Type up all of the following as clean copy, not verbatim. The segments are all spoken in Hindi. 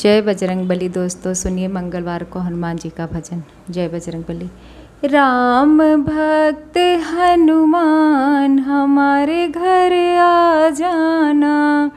जय बजरंगबली। दोस्तों सुनिए मंगलवार को हनुमान जी का भजन। जय बजरंगबली। राम भक्त हनुमान हमारे घर आ जाना,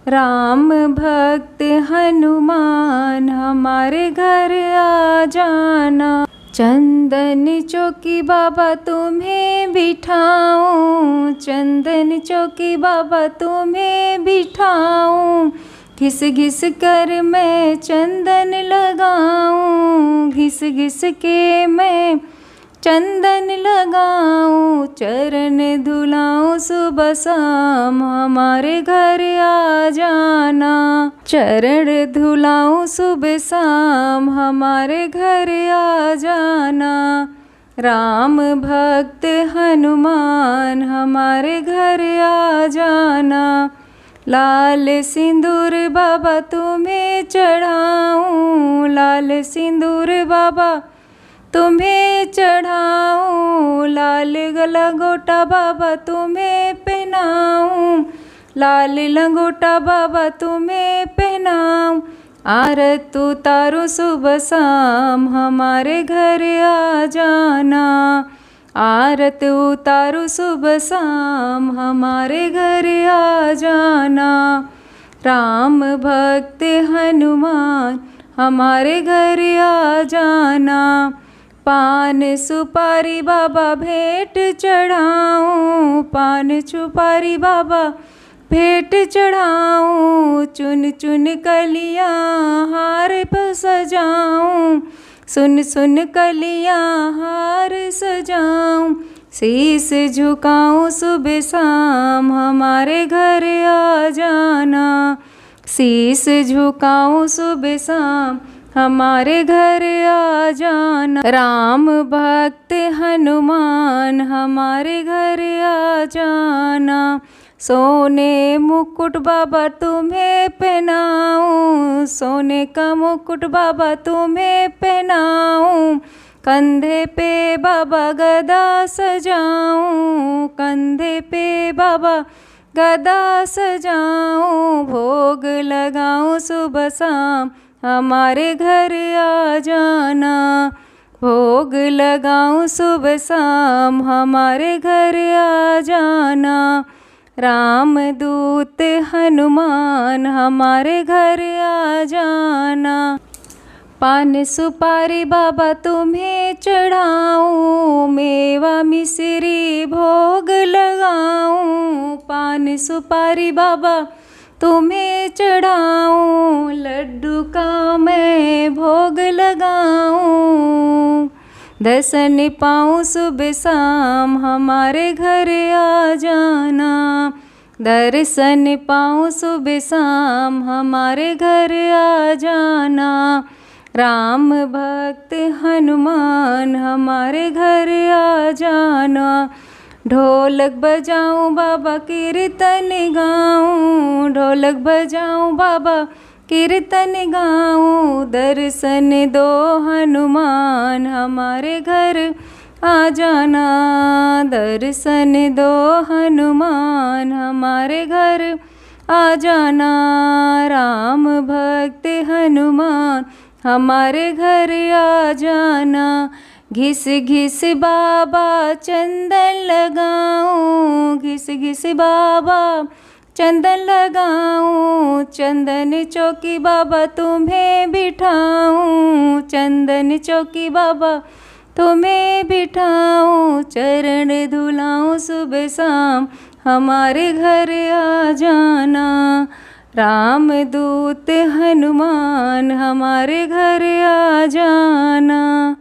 राम भक्त हनुमान हमारे घर आ जाना। चंदन चौकी बाबा तुम्हें बिठाऊं, चंदन चौकी बाबा तुम्हें बिठाऊं। घिस घिस कर मैं चंदन लगाऊं, घिस घिस के मैं चंदन लगाऊं। चरण धुलाऊं सुबह शाम हमारे घर आ जाना, चरण धुलाऊं सुबह शाम हमारे घर आ जाना। राम भक्त हनुमान हमारे घर आ जाना। लाल सिंदूर बाबा तुम्हें चढ़ाऊं, लाल सिंदूर बाबा तुम्हें चढ़ाऊं। लाल लंगोटा बाबा तुम्हें पहनाऊं, लाल लंगोटा बाबा तुम्हें पहनाऊं। आरत उतारो सुबह शाम हमारे घर आ जाना, आरत उतारो सुबह शाम हमारे घर आ जाना। राम भक्त हनुमान हमारे घर आ जाना। पान सुपारी बाबा भेंट चढ़ाऊं, पान सुपारी बाबा भेंट चढ़ाऊं। चुन चुन कलियां हार पर सजाऊं, सुन सुन कलियां हार सजाऊं। शीस झुकाऊं सुबह शाम हमारे घर आ जाना, शीस झुकाऊं सुबह शाम हमारे घर आ जाना। राम भक्त हनुमान हमारे घर आ जाना। सोने मुकुट बाबा तुम्हें पहनाऊं, सोने का मुकुट बाबा तुम्हें पहनाऊं। कंधे पे बाबा गदा सजाऊं, कंधे पे बाबा गदा सजाऊं। भोग लगाऊं सुबह शाम हमारे घर आ जाना, भोग लगाऊं सुबह शाम हमारे घर आ जाना। राम दूत हनुमान हमारे घर आ जाना। पान सुपारी बाबा तुम्हें चढ़ाऊं, मेवा मिश्री भोग लगाऊं। पान सुपारी बाबा तुम्हें चढ़ाऊं, लड्डू का मैं भोग लगाऊं। दर्शन पाऊं सुबह शाम हमारे घर आ जाना, दर्शन पाऊं सुबह शाम हमारे घर आ जाना। राम भक्त हनुमान हमारे घर आ जाना। ढोलक बजाऊं बाबा कीर्तन गाऊं, ढोलक बजाऊं बाबा कीर्तन गाऊं। दर्शन दो हनुमान हमारे घर आ जाना, दर्शन दो हनुमान हमारे घर आ जाना। राम भक्त हनुमान हमारे घर आ जाना। घिस घिस बाबा चंदन लगाऊं, घिस घिस बाबा चंदन लगाऊं। चंदन चौकी बाबा तुम्हें बिठाऊं, चंदन चौकी बाबा तुम्हें बिठाऊं। चरण धुलाऊं सुबह शाम हमारे घर आ जाना। राम दूत हनुमान हमारे घर आ जाना।